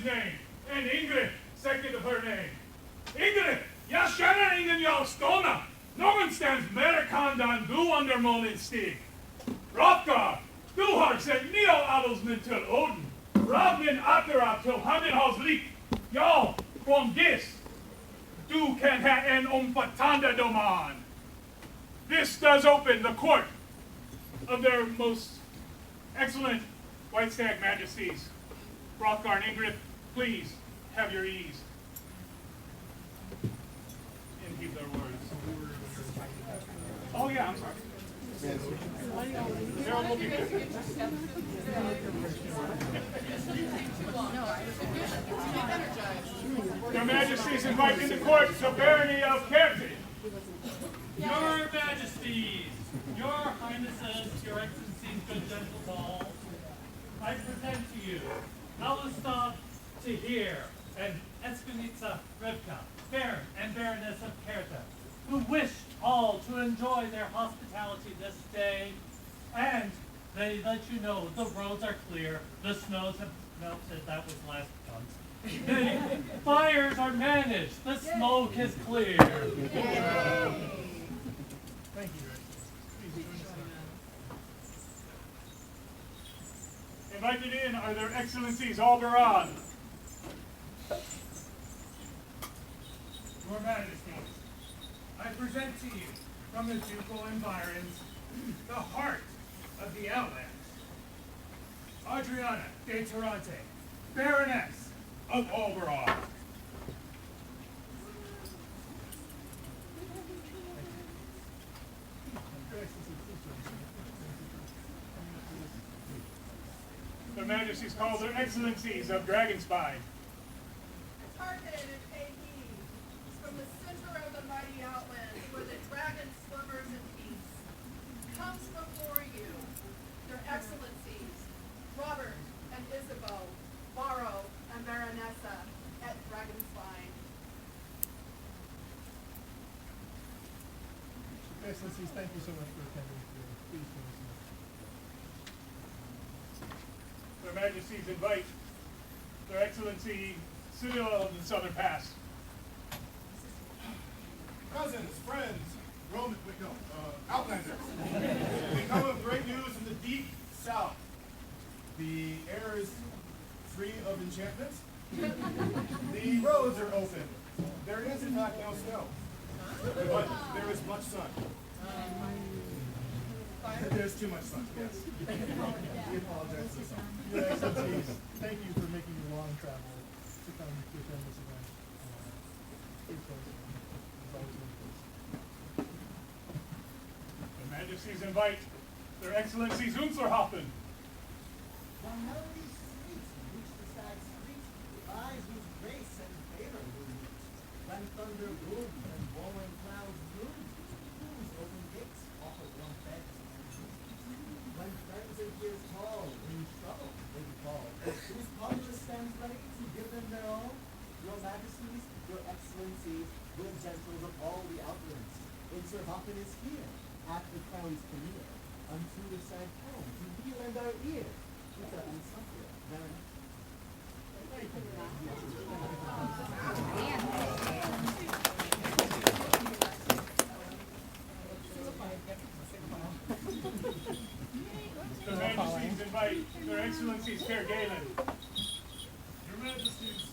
his name, and Ingrid, second of her name. Ingrid, jag känner ingen Jarlstona. Någonstans mer kan den du undermålen stig. Hrothgar, du har sett nio adelsmän till Odin. Ravnin Atera till Hammenhals lik. Ja, från this, du kan ha en omfattande domain. This does open the court of their most excellent White Stag Majesties. Hrothgar and Ingrid, please have your ease. And keep their words. Oh yeah, I'm sorry. Harold will be good. Your Majesties invite into court the barony of Kerty. Your Majesties, Your Highnesses, Your Excellencies, good gentle all, I present to you Alustav Tahir and Espinitsa Rivka, Baron and Baroness of Kerta, who wished all to enjoy their hospitality this day, and they let you know the roads are clear, the snows have melted, that was last month. The fires are managed, the smoke is clear. Thank you, Please join us. Invited in are their Excellencies Alberon. Your Majesties, I present to you from the ducal environs the heart of the Outlands, Adriana de Tarante, Baroness of Alberon. Their Majesties call their Excellencies of Dragonspine. Hearken and pay heed. From the center of the mighty Outlands, where the dragon slumbers in peace, comes before you your Excellencies, Robert and Isabeau, Varro and Baronessa at Dragonspine. Excellencies, thank you so much for attending today. Please join us. Their Majesties invite their Excellency Cyril of the Southern Pass. Cousins, friends, Outlanders. We come with great news from the deep south. The air is free of enchantments. The roads are open. There is, in fact, no snow. But there is much sun. There's too much sun, yes. We apologize for the sun. Your Excellencies, thank you for making the long travel to come to attend this event. Please join us. It's always been a pleasure. Their Majesties invite their Excellencies Unserhoffen. From melody streets in which the sad streets eyes whose grace and favor will meet. When thunder booms and rolling clouds loom, whose open gates offer warm beds and rooms. When friends and peers call, in trouble they be called, whose populace stands ready to give them their all. Your Majesties, Your Excellencies, good gentles of all the Outlands, Unserhoffen is here, at the crown's premiere, unto the sad home to we lend our ear. Their Majesties invite their Excellencies Fair Galen. Your Majesties,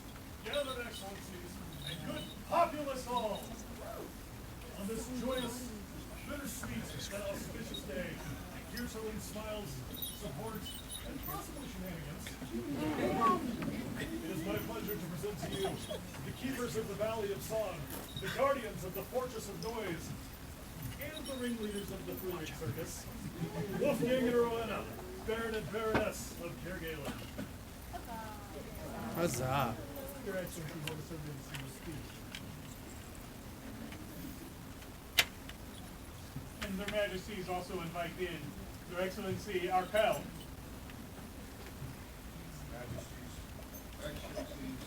gathered excellencies, and good populace all, on this joyous, bittersweet, and auspicious day, here to lend smiles, support, and possibly shenanigans. It is my pleasure to present to you the keepers of the Valley of Song, the guardians of the Fortress of Noise, and the ringleaders of the Fruiting Circus, Wolfgang and Rowena, Baron and Baroness of Cairgalen. Huzzah. Your Excellencies, what a service in your speech. And their Majesties also invite in their Excellency Arkell. Majesties, Excellencies,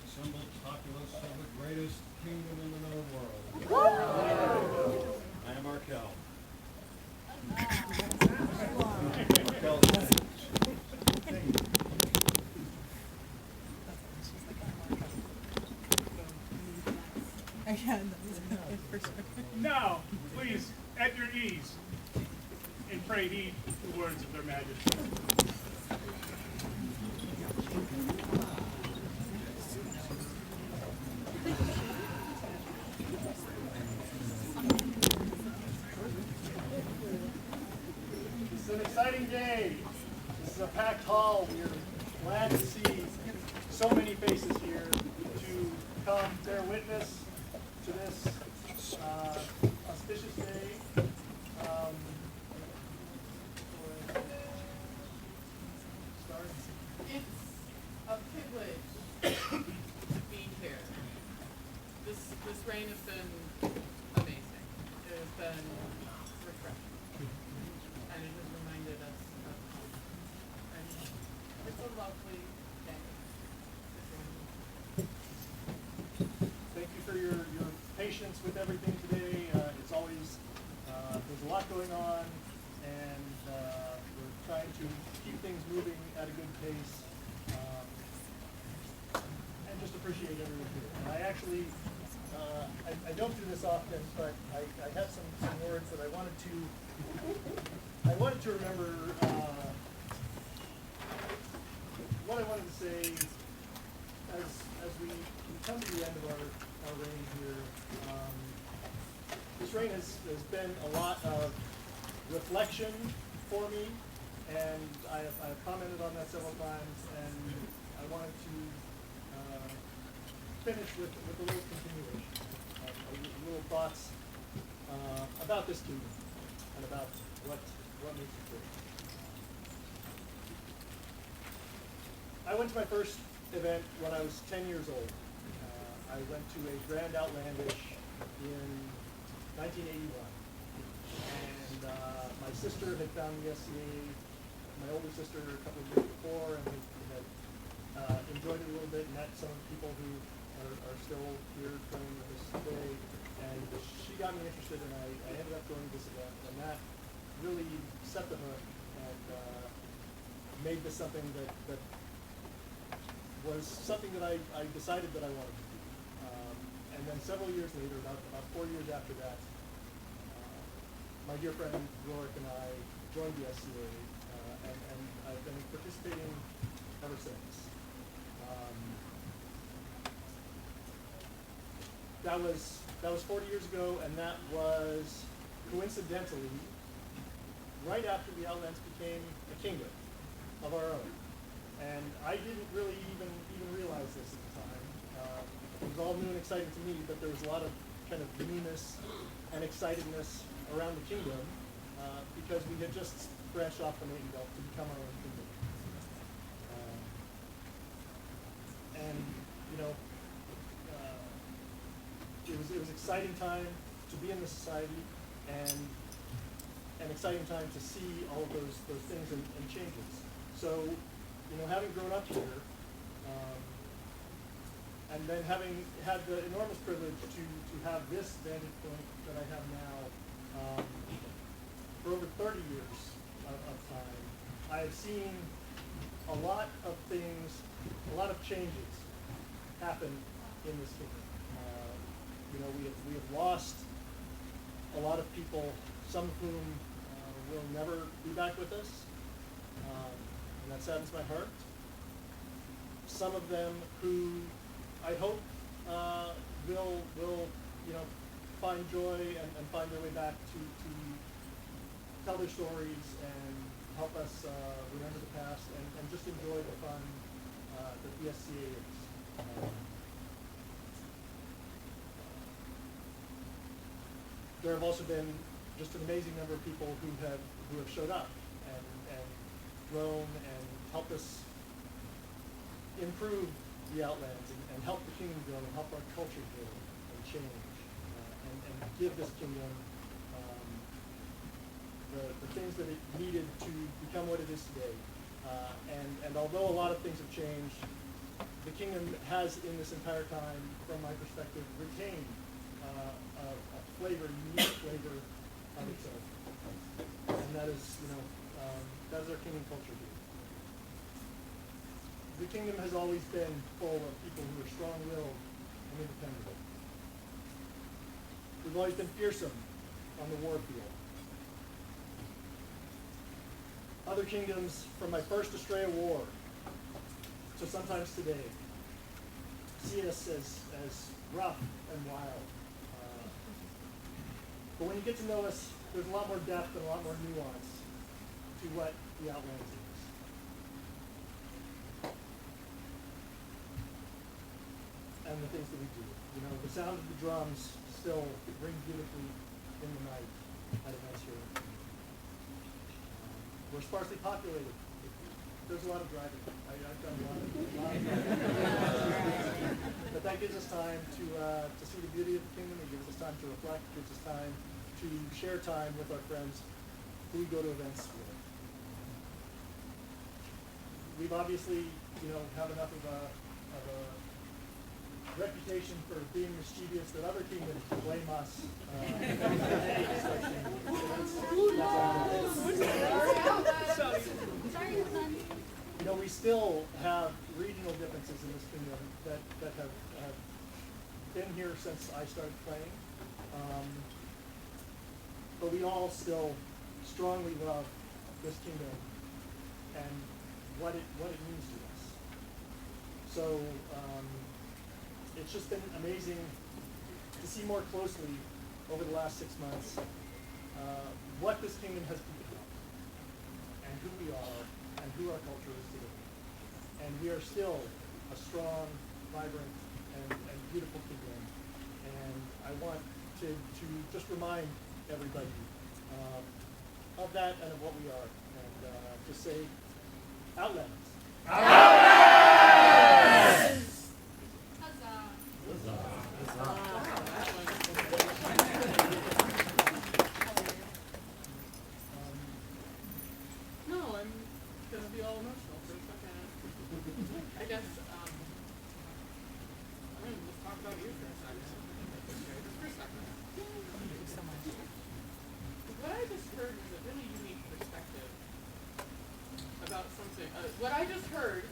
assembled populace of the greatest kingdom in the known world. I am Arkell. Yeah, no, for sure. Now, please, at your ease, and pray heed the words of their majesty. It's an exciting day. This is a packed hall. We're glad to see so many faces here to come bear witness to this auspicious day. Start. It's a privilege to be here. This rain has been amazing. It has been refreshing. And it has reminded us of home. And it's a lovely day. Thank you for your patience with everything today. It's always, there's a lot going on, and we're trying to keep things moving at a good pace, and just appreciate everyone here. And I actually, I don't do this often, but I have some words that I wanted to remember, what I wanted to say as we come to the end of our reign here. This reign has been a lot of reflection for me, and I've commented on that several times, and I wanted to finish with a little continuation, little thoughts about this kingdom and about what makes it great. I went to my first event when I was 10 years old. I went to a Grand Outlandish in 1981. And my sister had found the SCA, my older sister, a couple of years before, and we had enjoyed it a little bit, met some of the people who are still here training with us today. And she got me interested, and I ended up going to this event. And that really set the hook and made this something that was something that I decided that I wanted to do. And then several years later, about 4 years after that, my dear friend Rorik and I joined the SCA, and I've been participating ever since. That was 40 years ago, and that was coincidentally right after the Outlands became a kingdom of our own. And I didn't really even realize this at the time. It was all new and exciting to me, but there was a lot of kind of newness and excitedness around the kingdom because we had just branched off from Maiden Belt to become our own kingdom. And you know, it was exciting time to be in the society, and an exciting time to see all of those things and changes. So, you know, having grown up here, and then having had the enormous privilege to have this vantage point that I have now, for over 30 years of time, I have seen a lot of things, a lot of changes happen in this kingdom. You know, we have lost a lot of people, some of whom will never be back with us, and that saddens my heart. Some of them who I hope will you know, find joy and find their way back to tell their stories and help us remember the past and just enjoy the fun that the SCA is. There have also been just an amazing number of people who have showed up and grown and helped us improve the Outlands and help the kingdom grow and help our culture grow and change and give this kingdom the things that it needed to become what it is today. And although a lot of things have changed, the kingdom has in this entire time, from my perspective, retained a flavor, unique flavor of its own. And that is, you know, that is our kingdom culture here. The kingdom has always been full of people who are strong-willed and independent. We've always been fearsome on the war field. Other kingdoms, from my first Australia War to sometimes today, see us as rough and wild. But when you get to know us, there's a lot more depth and a lot more nuance to what the Outlands is. And the things that we do. You know, the sound of the drums still ring beautifully in the night at events here. We're sparsely populated. There's a lot of driving. I've done a lot of driving. But that gives us time to see the beauty of the kingdom. It gives us time to reflect. It gives us time to share time with our friends who we go to events with. We've obviously, have enough of a reputation for being mischievous that other kingdoms blame us. We still have regional differences in this kingdom that have been here since I started playing. But we all still strongly love this kingdom and what it means to us. So it's just been amazing to see more closely over the last 6 months what this kingdom has become and who we are and who our culture is today. And we are still a strong, vibrant, and beautiful kingdom. And I want to just remind everybody of that and of what we are. And just say, Outlands. No, I'm gonna be all emotional for a second. I guess, I'm gonna just talk about you for a second. Just for a second. Thank you so much. What I just heard was a really unique perspective about something. What I just heard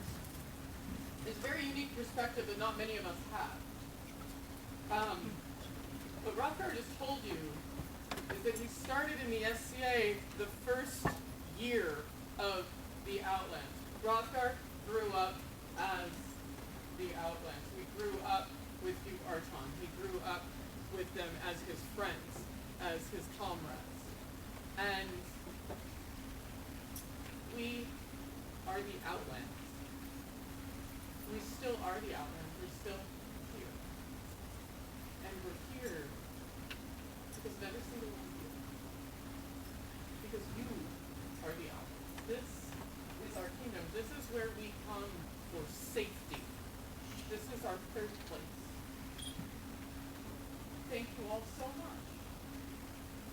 is a very unique perspective that not many of us have. What Rothgar just told you is that he started in the SCA the first year of the Outlands. Rothgar grew up as the Outlands. We grew up with Duke Archon. He grew up with them as his friends, as his comrades. And we are the Outlands. We still are the Outlands. We're still here. And we're here because of every single one of you. Because you are the Outlands. This is our kingdom. This is where we come for safety. This is our third place. Thank you all so much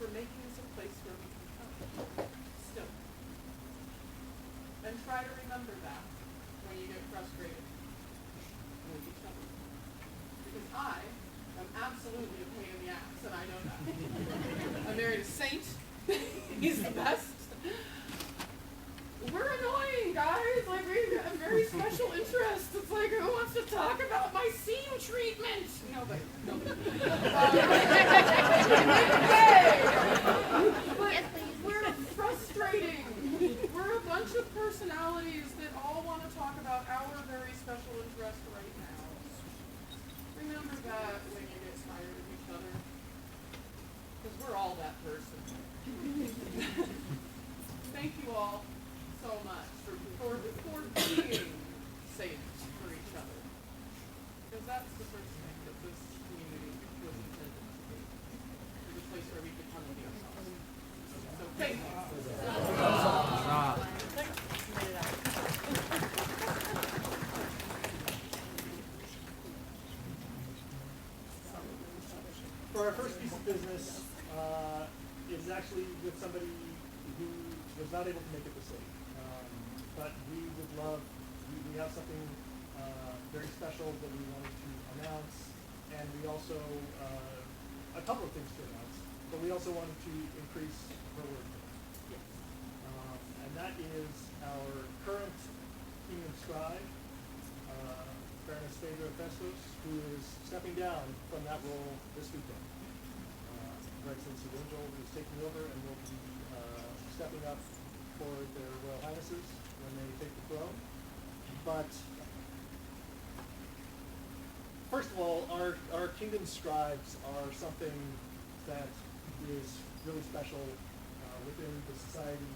for making this a place where we can come. Still. And try to remember that when you get frustrated with each other. Because I am absolutely a pain in the ass, and I know that. I married a saint. He's the best. We're annoying, guys. Like, we have very special interests. It's like, who wants to talk about my seam treatment? Nobody. But we're frustrating. We're a bunch of personalities that all want to talk about our very special interest right now. Remember that when you get tired of each other. Because we're all that person. Thank you all so much for being safe for each other. Because that's the first thing that this community was intended to be. It's a place where we could come and be ourselves. So thank you. For our first piece of business, is actually with somebody who was not able to make it this late. But we would love, we have something very special that we wanted to announce, and we also, a couple of things to announce, but we also wanted to increase her work. And that is our current Kingdom Scribe, Baroness Phaedra Festos, who is stepping down from that role this weekend. Her Excellency Angel is taking over and will be stepping up for their Royal Highnesses when they take the throne. But first of all, our kingdom scribes are something that is really special within the society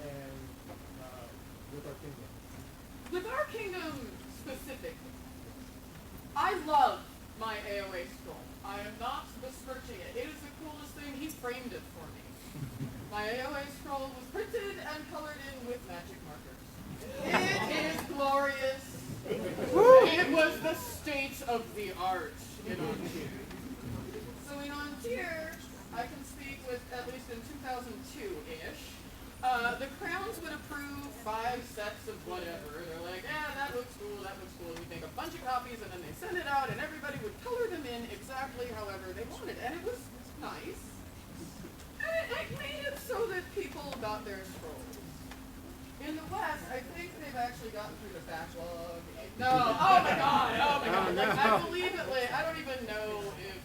and with our kingdom. With our kingdom specifically, I love my AOA scroll. I am not besmirching it. It is the coolest thing. He framed it for me. My AOA scroll was printed and colored in with magic markers. It is glorious. It was the state of the art in Ontier. So in Ontier, I can speak with, at least in 2002-ish, the crowns would approve 5 sets of whatever. They're like, yeah, that looks cool, that looks cool. We make a bunch of copies and then they send it out and everybody would color them in exactly however they wanted. And it was nice. And it made it so that people got their scrolls. In the West, I think they've actually gotten through the backlog. No, oh my god, oh my god. Like, I believe it, like, I don't even know if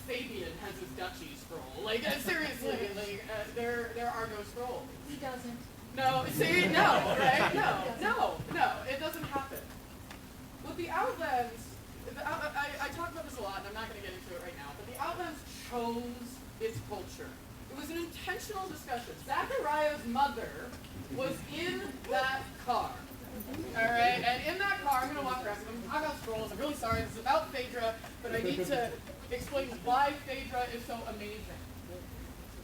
Fabian has his duchy scroll. Like, seriously, like, there are no scrolls. He doesn't. No, see, no, right? No, it doesn't happen. With the Outlands, I talk about this a lot, and I'm not going to get into it right now, but the Outlands chose its culture. It was an intentional discussion. Zachariah's mother was in that car. All right, and in that car, I'm going to walk around. I'm talking about scrolls. I'm really sorry. This is about Phaedra, but I need to explain why Phaedra is so amazing.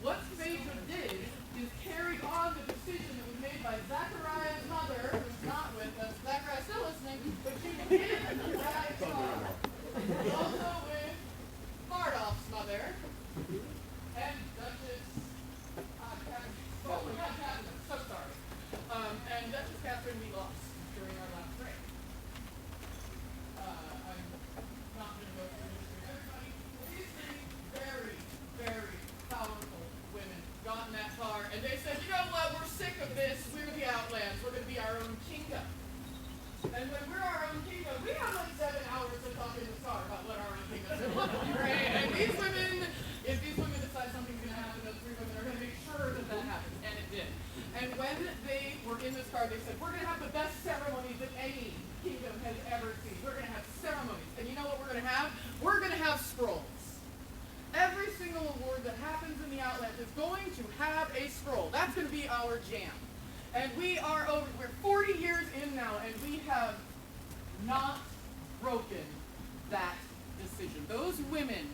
What Phaedra did is carry on the decision that was made by Zachariah's mother, who's not with us. Zachariah's still listening, but she was in that car. Also with Bardolph's mother and Duchess Catherine. So sorry. And Duchess Catherine we lost during our last break. I'm not going to go through history. Everybody, these three very, very powerful women got in that car and they said, you know what, we're sick of this. We're the Outlands. We're going to be our own kingdom. And when we're our own kingdom, we have like 7 hours to talk in the car about what our own kingdom is going to look like, right? And these women, if these women decide something's going to happen, those 3 women are going to make sure that that happens. And it did. And when they were in this car, they said, we're going to have the best ceremonies that any kingdom has ever seen. We're going to have ceremonies. And you know what we're going to have? We're going to have scrolls. Every single award that happens in the Outlands is going to have a scroll. That's going to be our jam. And we're 40 years in now, and we have not broken that decision. Those women,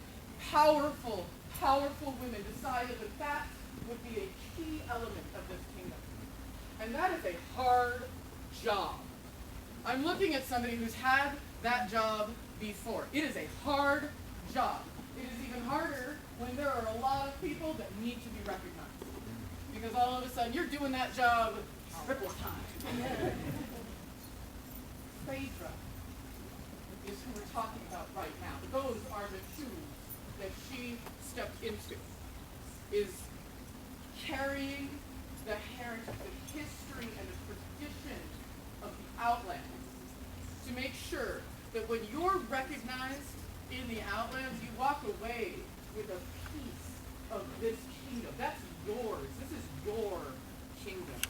powerful, powerful women, decided that that would be a key element of this kingdom. And that is a hard job. I'm looking at somebody who's had that job before. It is a hard job. It is even harder when there are a lot of people that need to be recognized. Because all of a sudden, you're doing that job triple time. Phaedra is who we're talking about right now. Those are the shoes that she stepped into. Is carrying the heritage, the history, and the tradition of the Outlands to make sure that when you're recognized in the Outlands, you walk away with a piece of this kingdom. That's yours. This is your kingdom.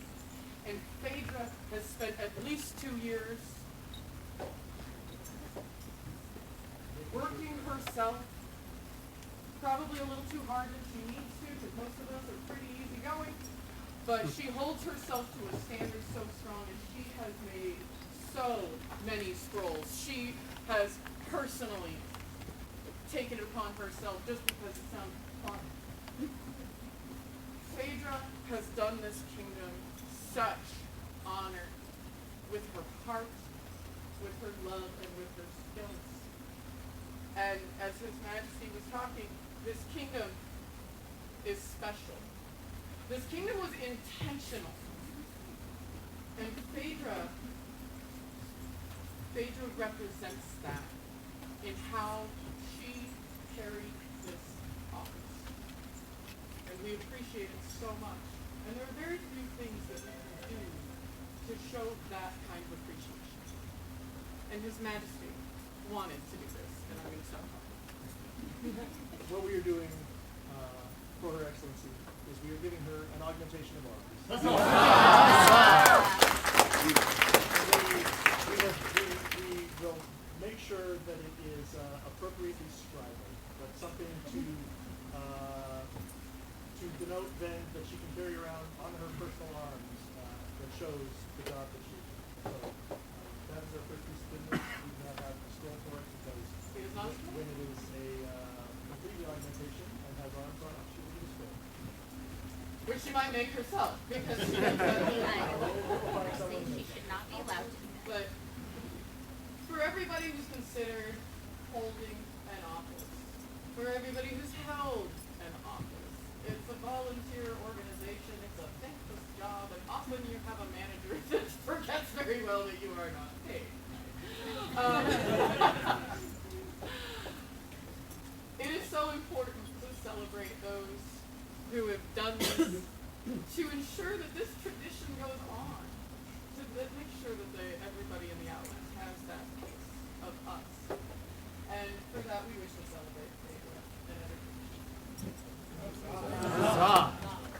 And Phaedra has spent at least 2 years working herself, probably a little too hard than she needs to, because most of us are pretty easygoing, but she holds herself to a standard so strong, and she has made so many scrolls. She has personally taken it upon herself just because it sounds fun. Phaedra has done this kingdom such honor with her heart, with her love, and with her skills. And as His Majesty was talking, this kingdom is special. This kingdom was intentional. And Phaedra represents that in how she carried this office. And we appreciate it so much. And there are very few things that we can do to show that kind of appreciation. And His Majesty wanted to do this, and I'm going to stop talking. What we are doing for Her Excellency is we are giving her an augmentation of arms. That's We will make sure that it is appropriately scribed, but something to denote then that she can carry around on her personal arms that shows the job that she did. So that is our first piece of business. We do not have a scroll for it because It is not a scroll? when it is a complete augmentation and has arms on it, she will need a scroll. Which she might make herself, because she does She should not be allowed to. But for everybody who's considered holding an office, for everybody who's held an office, it's a volunteer organization, it's a thankless job, and often you have a manager that forgets very well that you are not paid. It is so important to celebrate those who have done this, to ensure that this tradition goes on, to make sure that everybody in the Outlands has that piece of us. And for that, we wish to celebrate Phaedra and everything.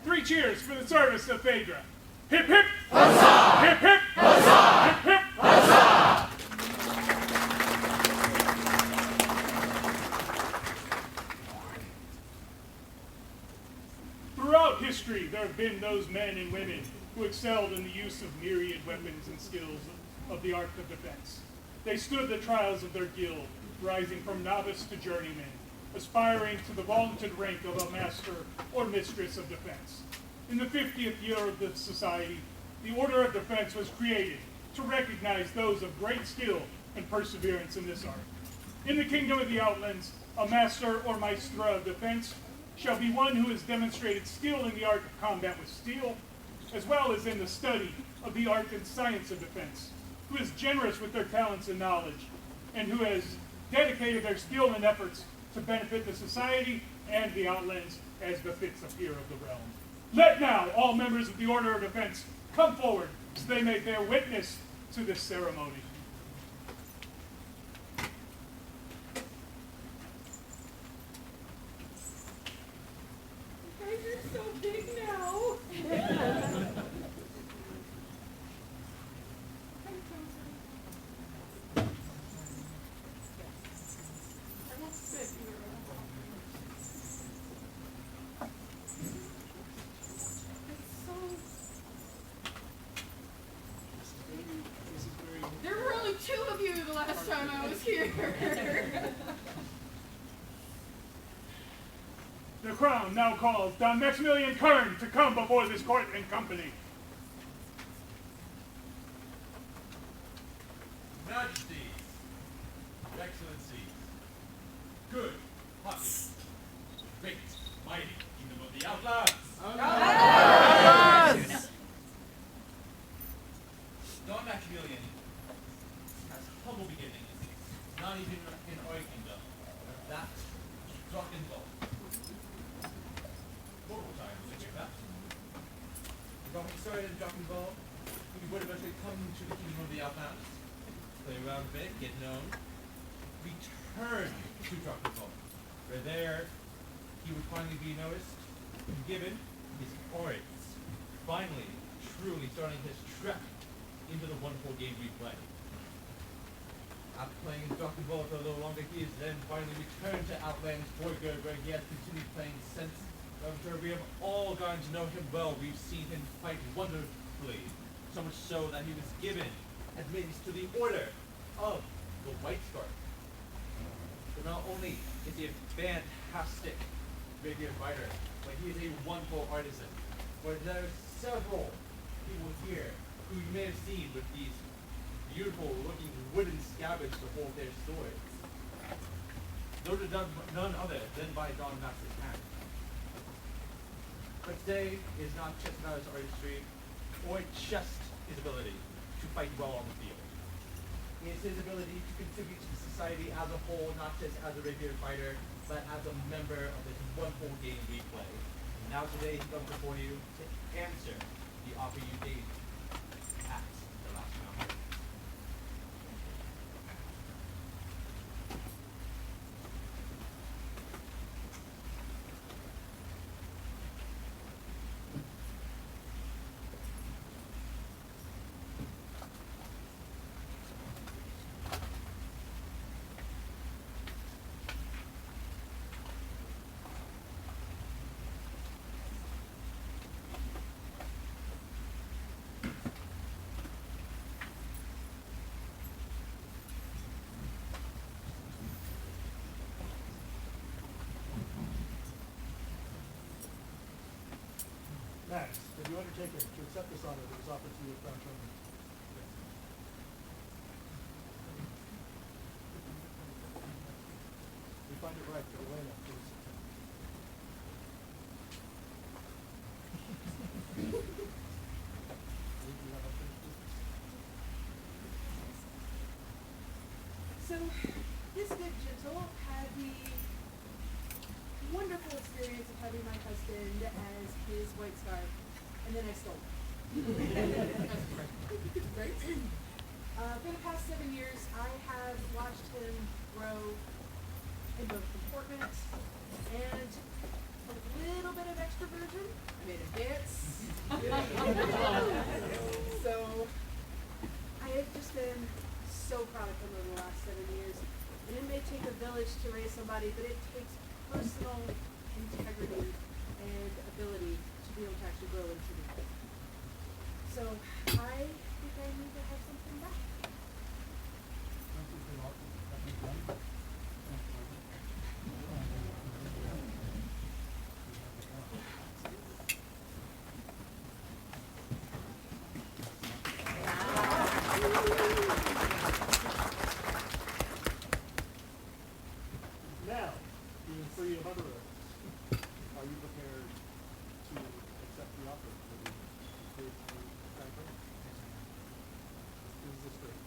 Three cheers for the service of Phaedra. Hip hip! Huzzah! Hip hip! Huzzah! Hip hip! Huzzah! Throughout history, there have been those men and women who excelled in the use of myriad weapons and skills of the art of defense. They stood the trials of their guild, rising from novice to journeyman, aspiring to the vaunted rank of a master or mistress of defense. In the 50th year of the society, the Order of Defense was created to recognize those of great skill and perseverance in this art. In the kingdom of the Outlands, a master or maestra of defense shall be one who has demonstrated skill in the art of combat with steel, as well as in the study of the art and science of defense, who is generous with their talents and knowledge, and who has dedicated their skill and efforts to benefit the society and the Outlands as befits a peer of the realm. Let now all members of the Order of Defense come forward so they may bear witness to this ceremony. You guys are so big now. I won't sit here. It's so. There were only two of you the last time I was here. The crown now calls Don Maximilian Kern to come before this court and company. Majesties, Excellencies, good, popular, great, mighty kingdom of the Outlands. Don Maximilian has humble beginnings, not even in our kingdom, but that Drachenwald. What was I thinking that? When we started in Drachenwald, we would eventually come to the kingdom of the Outlands, play around a bit, get known, return to Drachenwald, where there he would finally be noticed and given his origins, finally, truly starting his trek into the wonderful game we play. After playing in Drachenwald for a little longer, he is then finally returned to Outlands for good, where he has continued playing since. I'm sure we have all gotten to know him well. We've seen him fight wonderfully, so much so that he was given admittance to the Order of the White Scarf. So not only is he a fantastic rapier fighter, but he is a wonderful artisan. Where there are several people here who you may have seen with these beautiful looking wooden scabbards to hold their swords. Those are done none other than by Don Max's hand. But today is not just about his artistry, or just his ability to fight well on the field. It's his ability to contribute to the society as a whole, not just as a rapier fighter, but as a member of this wonderful game we play. Now today he comes before you to answer the offer you gave at the last round. Max, have you undertaken to accept this honor that is offered to you at Crown Tournament? We find it right that Elena is. So, this good gentle had the wonderful experience of having my husband as his white scarf, and then I stole it. Right? For the past 7 years, I have watched him grow in both deportment and a little bit of extroversion. I made him dance. So, I have just been so proud of him over the last 7 years. And it may take a village to raise somebody, but it takes personal integrity and ability to be able to actually grow into the. So I think I need to have something back. Now, being free of other oaths, are you prepared to accept the offer for the great Crown Tournament? This is the straight.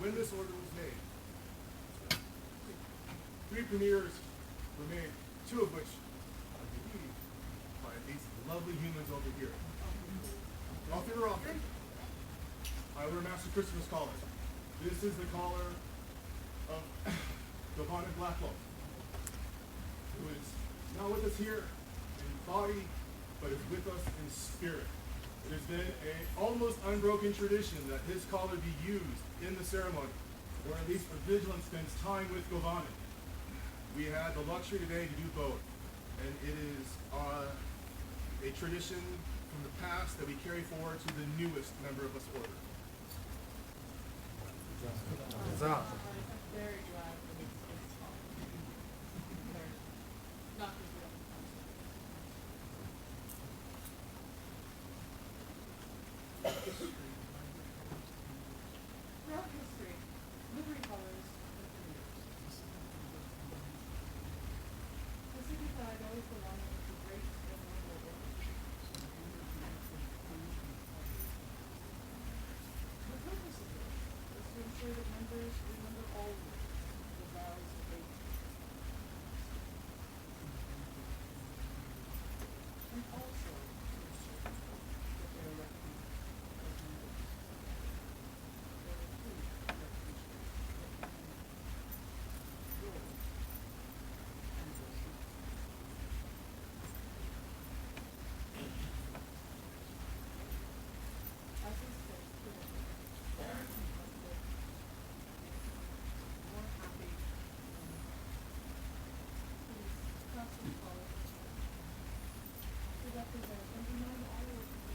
When this order was made, 3 premiers were made, 2 of which, I believe, by these lovely humans over here. All 3 were offered. I wear Master Christmas collar. This is the collar of Giovanni Blackwell, who is not with us here in body, but is with us in spirit. It has been an almost unbroken tradition that his collar be used in the ceremony, or at least a vigilant spends time with Giovanni. We had the luxury today to do both, and it is a tradition from the past that we carry forward to the newest member of this order. I'm very glad that it's small. Not because we don't. Throughout history, livery colors have been used. The 65 always belonged to the great and noble order. The purpose of this is to ensure that members remember always the vows that they took. And also to ensure that they are recognized as members. There are 3 recognitions that can be yours and yours. As is fixed for them, more happy please constant follow to represent and remind all of you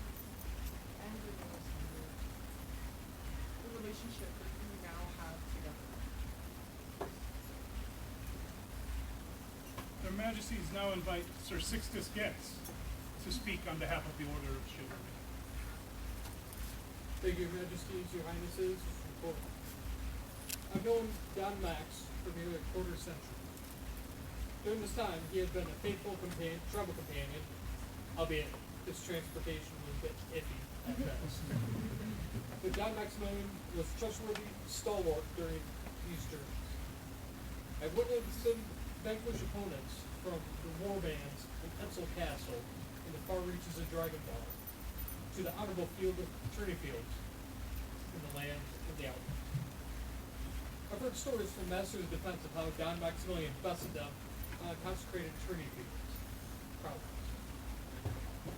and your newest members the relationship that you now have together. Their Majesties now invite Sir Sixtus Getz to speak on behalf of the Order of Chivalry. Thank you, Your Majesties, Your Highnesses, and Court. I've known Don Max for nearly a quarter century. During this time, he has been a faithful travel companion, albeit his transportation was a bit iffy at best. But Don Maximilian was trustworthy, stalwart during these journeys. I've witnessed him vanquish opponents from the war bands in Etzel Castle in the far reaches of Dragonball to the honorable field of tourney fields in the land of the Outlands. I've heard stories from Masters of Defense of how Don Maximilian bested them on consecrated tourney fields. Proudly.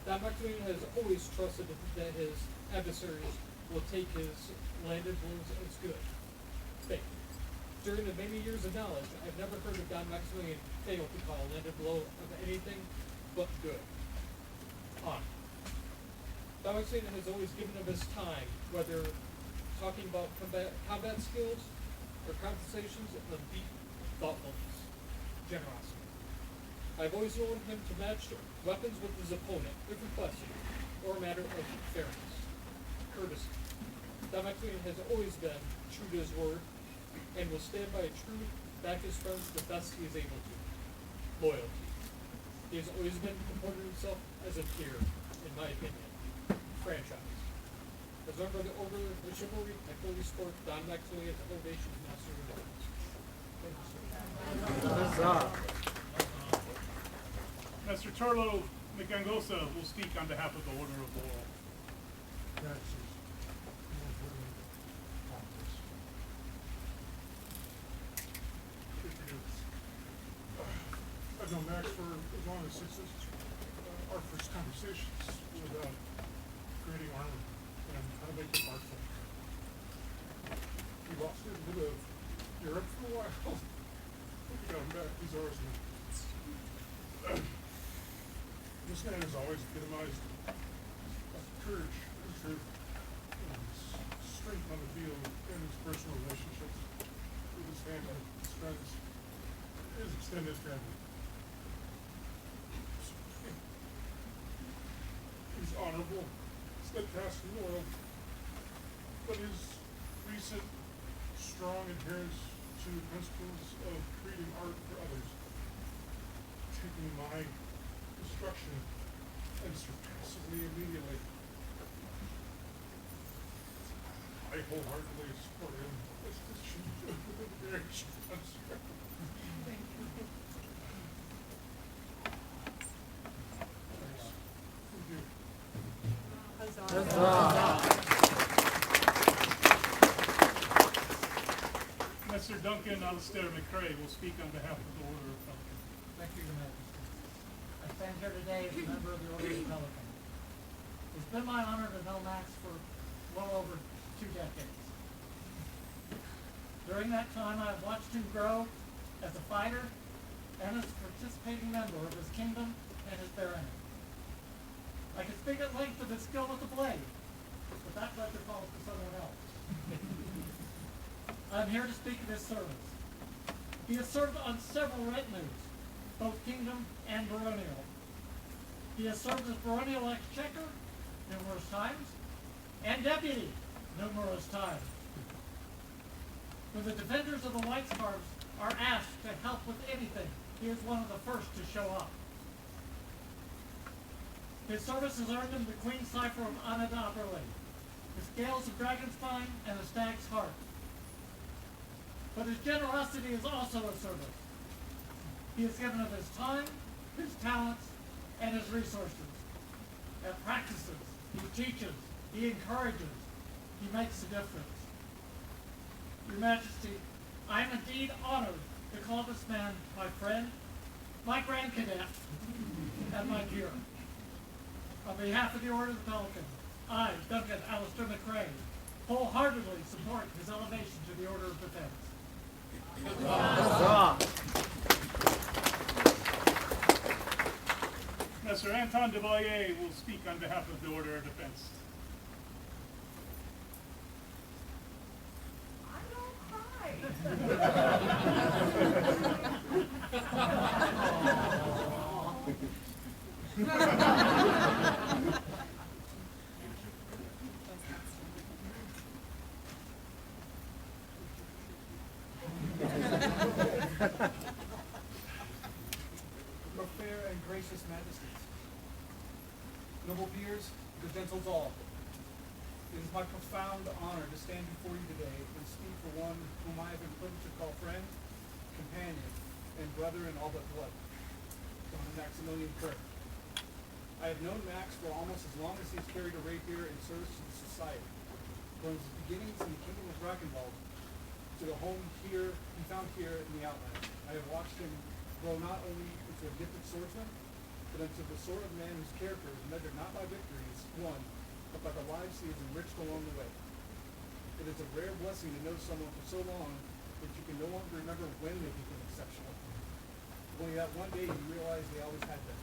Don Maximilian has always trusted that his adversaries will take his landed blows as good. Faith. During the many years of knowledge, I've never heard of Don Maximilian fail to call a landed blow of anything but good. On. Don Maximilian has always given of his time, whether talking about combat skills are conversations of deep thoughtfulness, generosity. I've always known him to match weapons with his opponent, if requested, or a matter of fairness, courtesy. Don McLean has always been true to his word, and will stand by a truth, back his friends the best he is able to. Loyalty. He has always been comported himself as a peer, in my opinion. Franchise. As a member of the Order of Chivalry, I fully support Don McLean as Elevation Master of Weapons. Thank you, sir. Master Turlo Mikangosa will speak on behalf of the Order of Laurel. I've known Max for as long as since our first conversations about creating armor and how to make it artful. We lost it in a bit of Europe for a while. We got him back. He's ours now. This man has always epitomized courage and truth, and strength on the field, and his personal relationships with his family, his friends, his extended family. He's honorable, steadfast, and loyal, but his recent strong adherence to the principles of creating art for others, taking my destruction and surpassing me immediately. I wholeheartedly support him as the chief of the very sponsor. Mr. Duncan Alistair McCrae will speak on behalf of the Order of Pelican. Thank you, Your Majesty. I stand here today as a member of the Order of Pelican. It's been my honor to know Max for well over 2 decades. During that time, I have watched him grow as a fighter and as a participating member of his kingdom and his barony. I could speak at length of his skill with the blade, but that pleasure falls to someone else. I'm here to speak of his service. He has served on several retinues, both kingdom and baronial. He has served as baronial exchequer numerous times, and deputy numerous times. When the defenders of the White Scarves are asked to help with anything, he is one of the first to show up. His service has earned him the Queen's Cipher of Anad Aberley, the Scales of Dragonspine, and the Stag's Heart. But his generosity is also a service. He has given of his time, his talents, and his resources. At practices, he teaches, he encourages, he makes a difference. Your Majesty, I am indeed honored to call this man my friend, my Grand Cadet, and my peer. On behalf of the Order of the Pelican, I, Duncan Alistair McCrae, wholeheartedly support his elevation to the Order of Defense. Mr. Anton Devalier will speak on behalf of the Order of Defense. I don't cry. Your fair and gracious majesties, noble peers, the gentles all, it is my profound honor to stand before you today and speak for one whom I have been privileged to call friend, companion, and brother in all but blood, Don Maximilian Kirk. I have known Max for almost as long as he has carried a rapier in service to the society, from his beginnings in the kingdom of Brackenwald to the home here he found here in the Outlands. I have watched him grow not only into a gifted swordsman, but into the sort of man whose character is measured not by victories won, but by the lives he has enriched along the way. It is a rare blessing to know someone for so long that you can no longer remember when they became exceptional. Only that one day you realize they always had been.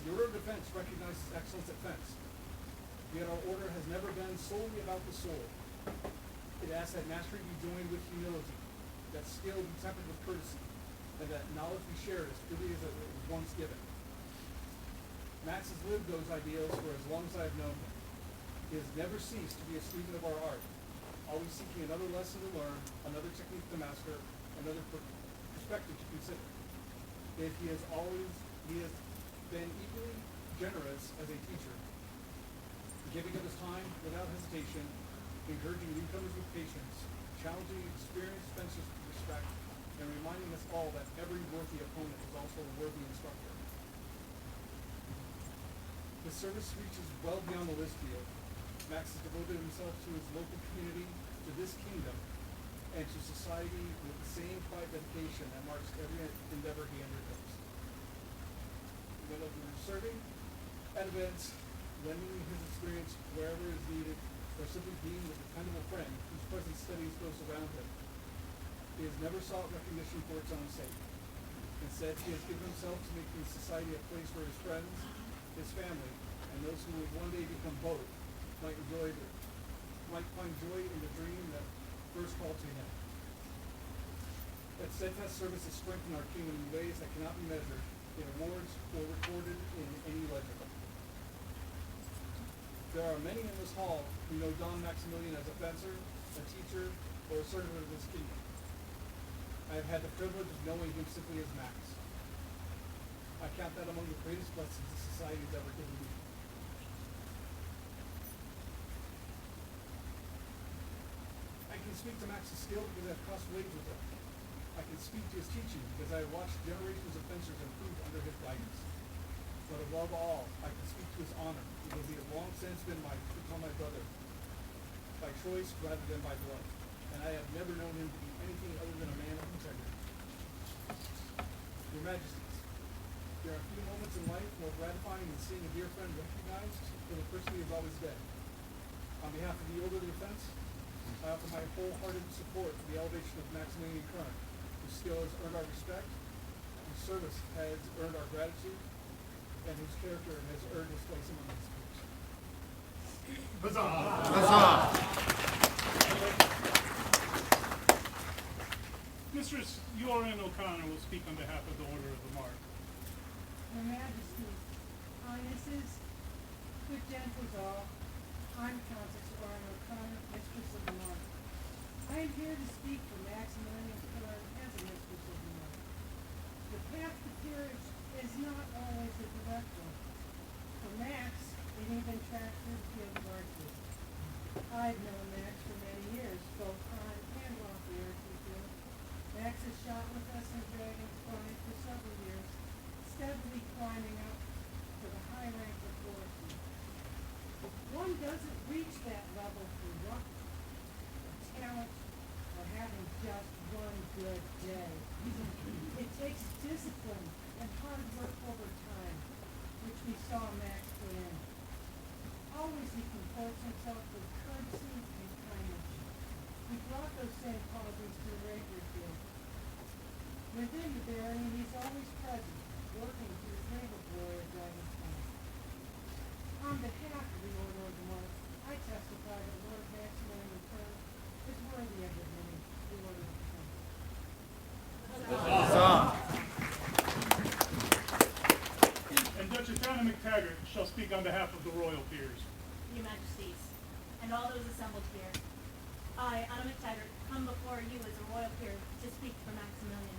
The Order of Defense recognizes excellence at fence, yet our order has never been solely about the sword. It asks that mastery be joined with humility, that skill be tempered with courtesy, and that knowledge be shared as freely as it was once given. Max has lived those ideals for as long as I have known him. He has never ceased to be a student of our art, always seeking another lesson to learn, another technique to master, another perspective to consider. Yet he has been equally generous as a teacher, giving of his time without hesitation, encouraging newcomers with patience, challenging experienced fencers with respect, and reminding us all that every worthy opponent is also a worthy instructor. His service reaches well beyond the list field. Max has devoted himself to his local community, to this kingdom, and to society with the same quiet dedication that marks every endeavor he undertakes. Whether serving at events, lending his experience wherever is needed, or simply being a dependable friend whose presence steadies those around him, he has never sought recognition for its own sake. Instead, he has given himself to making society a place where his friends, his family, and those who would one day become both might find joy in the dream that first called to him. That steadfast service has strengthened our kingdom in ways that cannot be measured in awards or recorded in any ledger. There are many in this hall who know Don Maximilian as a fencer, a teacher, or a servant of this kingdom. I have had the privilege of knowing him simply as Max. I count that among the greatest blessings that society has ever given me. I can speak to Max's skill because I've crossed waves with him. I can speak to his teaching because I have watched generations of fencers improve under his guidance. But above all, I can speak to his honor because he has long since become my brother, by choice rather than by blood. And I have never known him to be anything other than a man of integrity. Your Majesties, there are few moments in life more gratifying than seeing a dear friend recognized for the person he has always been. On behalf of the Order of the Defense, I offer my wholehearted support for the elevation of Maximilian Current, whose skill has earned our respect, whose service has earned our gratitude, and whose character has earned his place among his peers. Mistress Yorin O'Connor will speak on behalf of the Order of the Mark. Your Majesties, Highnesses, good gentles all, I'm Countess Yorin O'Connor, Mistress of the Mark. I am here to speak for Maximilian Curran as a Mistress of the Mark. The path to peerage is not always a direct one. For Max, it even tracks his field of archery. I've known Max for many years, both on and off the archery field. Max has shot with us in Dragon's Flight for several years, steadily climbing up to the high rank of forestry. One doesn't reach that level through luck, or talent, or having just one good day. It takes discipline and hard work over time, which we saw Max put in. Always he comports himself with courtesy and kindness. He brought those same qualities to the regular field. Within the barony, he's always present, working to his naval glory at Dragon's Flight. On behalf of the Order of the Mark, I testify that Lord Maximilian Curran is worthy of the name, the Order of the Fence. And Duchess Anna McTaggart shall speak on behalf of the royal peers. Your Majesties, and all those assembled here, I, Anna McTaggart, come before you as a royal peer to speak for Maximilian.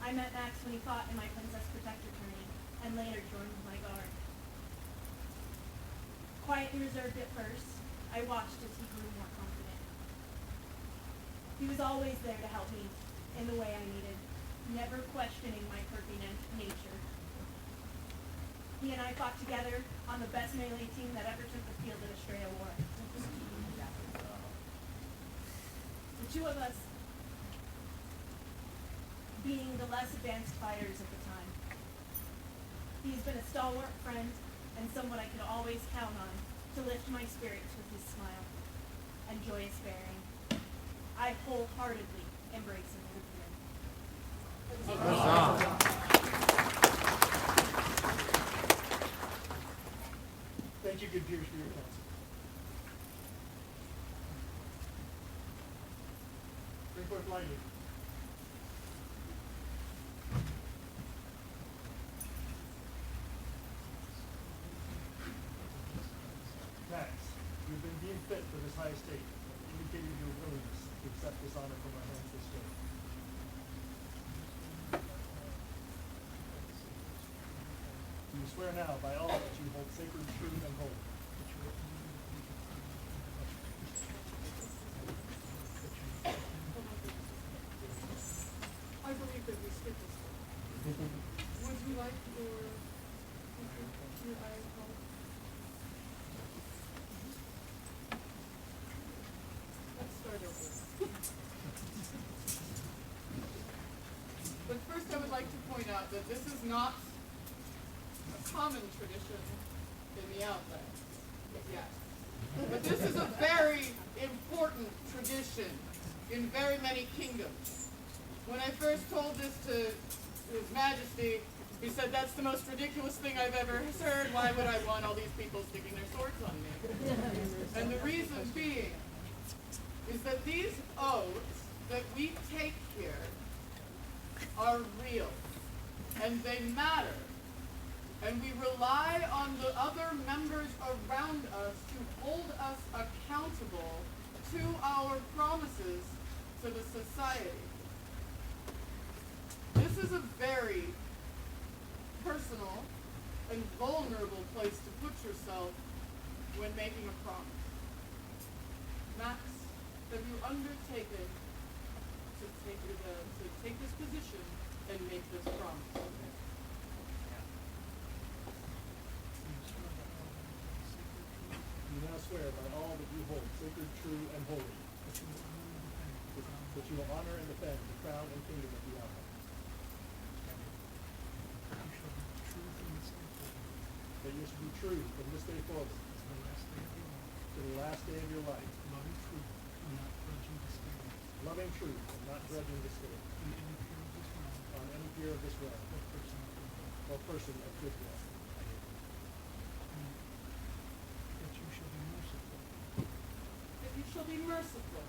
I met Max when he fought in my Princess Protector tourney, and later joined my guard. Quiet and reserved at first, I watched as he grew more confident. He was always there to help me in the way I needed, never questioning my quirky nature. He and I fought together on the best melee team that ever took the field at Estrella War. The two of us being the less advanced fighters at the time. He's been a stalwart friend and someone I could always count on to lift my spirits with his smile and joyous bearing. I wholeheartedly embrace him as a friend. Thank you, good peers, for your counsel. sword lighted. Max, you've been deemed fit for this high estate and indicated your willingness to accept this honor from our hands this day. Do you swear now by all that you hold sacred, true, and holy? I believe that we skipped this one. Would you like your eyes called? Let's start over. But first I would like to point out that this is not a common tradition in the Outlands. Yes. But this is a very important tradition in very many kingdoms. When I first told this to His Majesty, he said, "That's the most ridiculous thing I've ever heard. Why would I want all these people sticking their swords on me?" And the reason being is that these oaths that we take here are real, and they matter. And we rely on the other members around us to hold us accountable to our promises to the society. This is a very personal and vulnerable place to put yourself when making a promise. Max, have you undertaken to take this position and make this promise? You now swear by all that you hold sacred, true, and holy, that you will honor and defend the crown and kingdom of the Outlands. That you should be true from this day forward to the last day of your life. Loving truth and not grudging disdain. On any peer of this realm. Or person of good will. That you shall be merciful.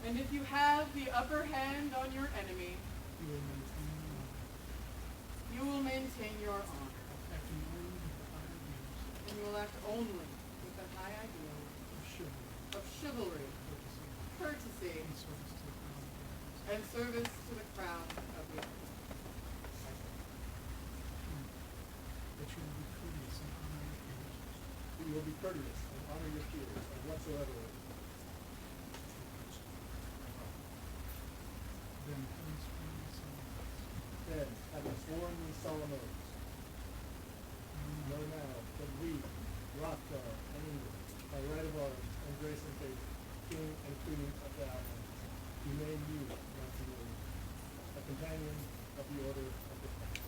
And if you have the upper hand on your enemy, you will maintain your honor. And you will act only with the high ideals of chivalry, courtesy, and service to the crown of the earth. That you will be courteous and honor your peers. That you will be courteous and honor your peers and whatsoever. Then, having sworn these solemn oaths, know now that we, Rothgar and England, by right of arms and grace and favor, King and Queen of the Outlands, do name you, Maximilian, a companion of the Order of the Cross.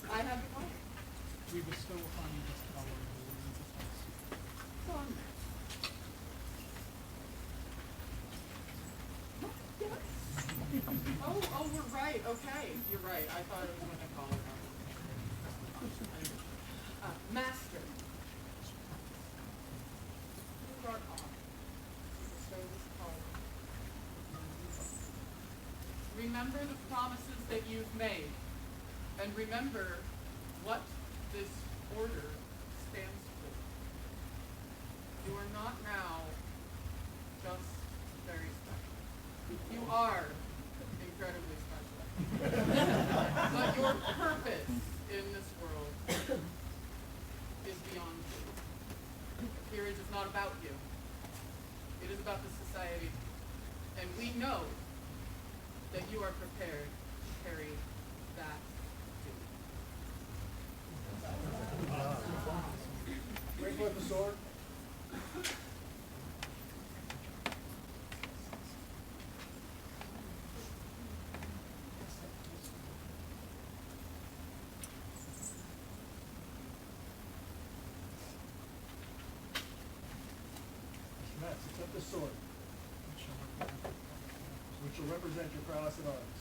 I have the honor. We bestow upon you this power in the words of the house. Son. Oh, we're right. Okay, you're right. I thought it was when I called it. Master. You are on. Bestow this power. Remember the promises that you've made, and remember what this order stands for. You are not now just very special. You are incredibly special. But your purpose in this world is beyond you. Peerage is not about you. It is about the society. And we know that you are prepared to carry that duty. Bring forth the sword. Max, accept this sword, which shall represent your prowess in arms.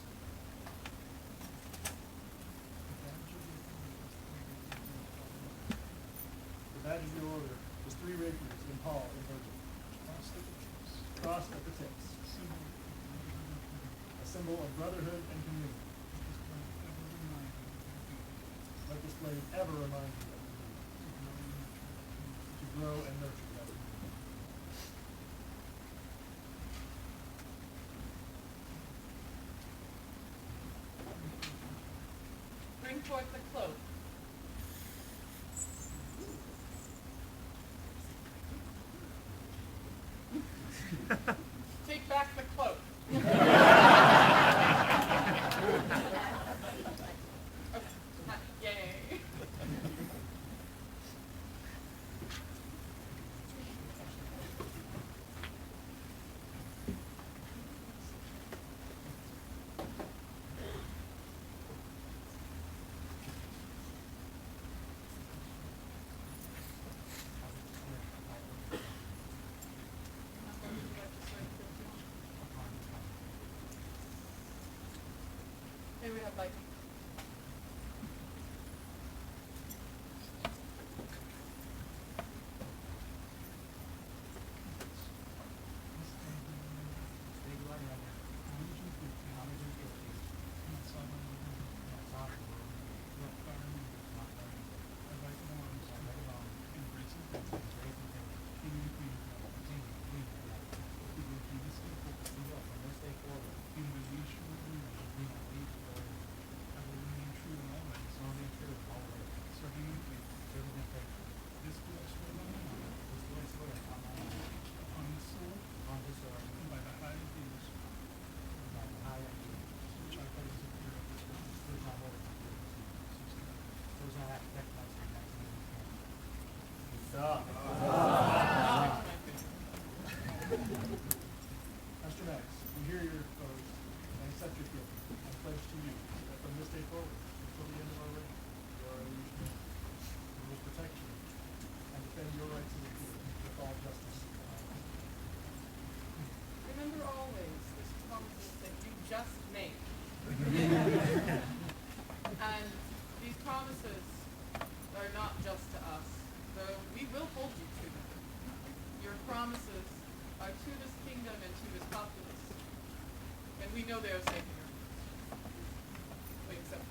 sign of your order is 3 rapiers in Paul and Virgil, crossed at the tips, a symbol of brotherhood and community. Let this blade ever remind you of your duty to grow and nurture that community. Bring forth the cloak. Take back the cloak. Yay. Here we have like Master Max, we hear your oath and accept your gift. I pledge to you that from this day forward, until the end of our reign, you are our liege man. We will protect you and defend your rights as a king with all justice. remember always this promises that you just made. And these promises are not just to us, though we will hold you to them. Your promises are to this kingdom and to this populace. And we know they are safe in your hands. We accept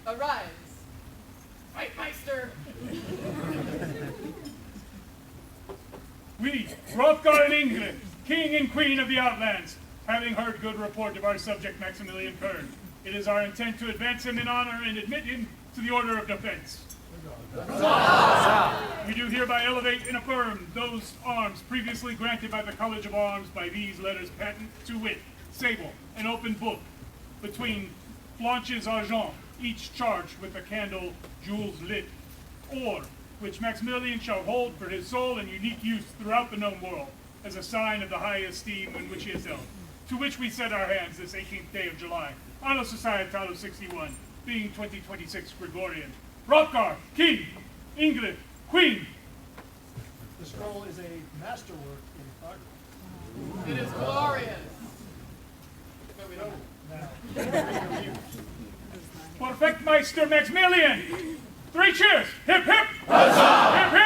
them. Arise, Fight Meister! We, Hrothgar and England, King and Queen of the Outlands, having heard good report of our subject Maximilian Kern, it is our intent to advance him in honor and admit him to the order of defense. We do hereby elevate and affirm those arms previously granted by the College of Arms by these letters patent, to wit, sable, an open book, between flanches argent, each charged with a candle jewels lit, or which Maximilian shall hold for his sole and unique use throughout the known world, as a sign of the high esteem in which he is held, to which we set our hands this 18th day of July, Anno Societatis 61, being 2026 Gregorian. Hrothgar, King, England, Queen. The scroll is a masterwork in progress. It is glorious. But we don't Now, Perfect Meister Maximilian! 3 cheers! Hip hip! Huzzah! Hip hip!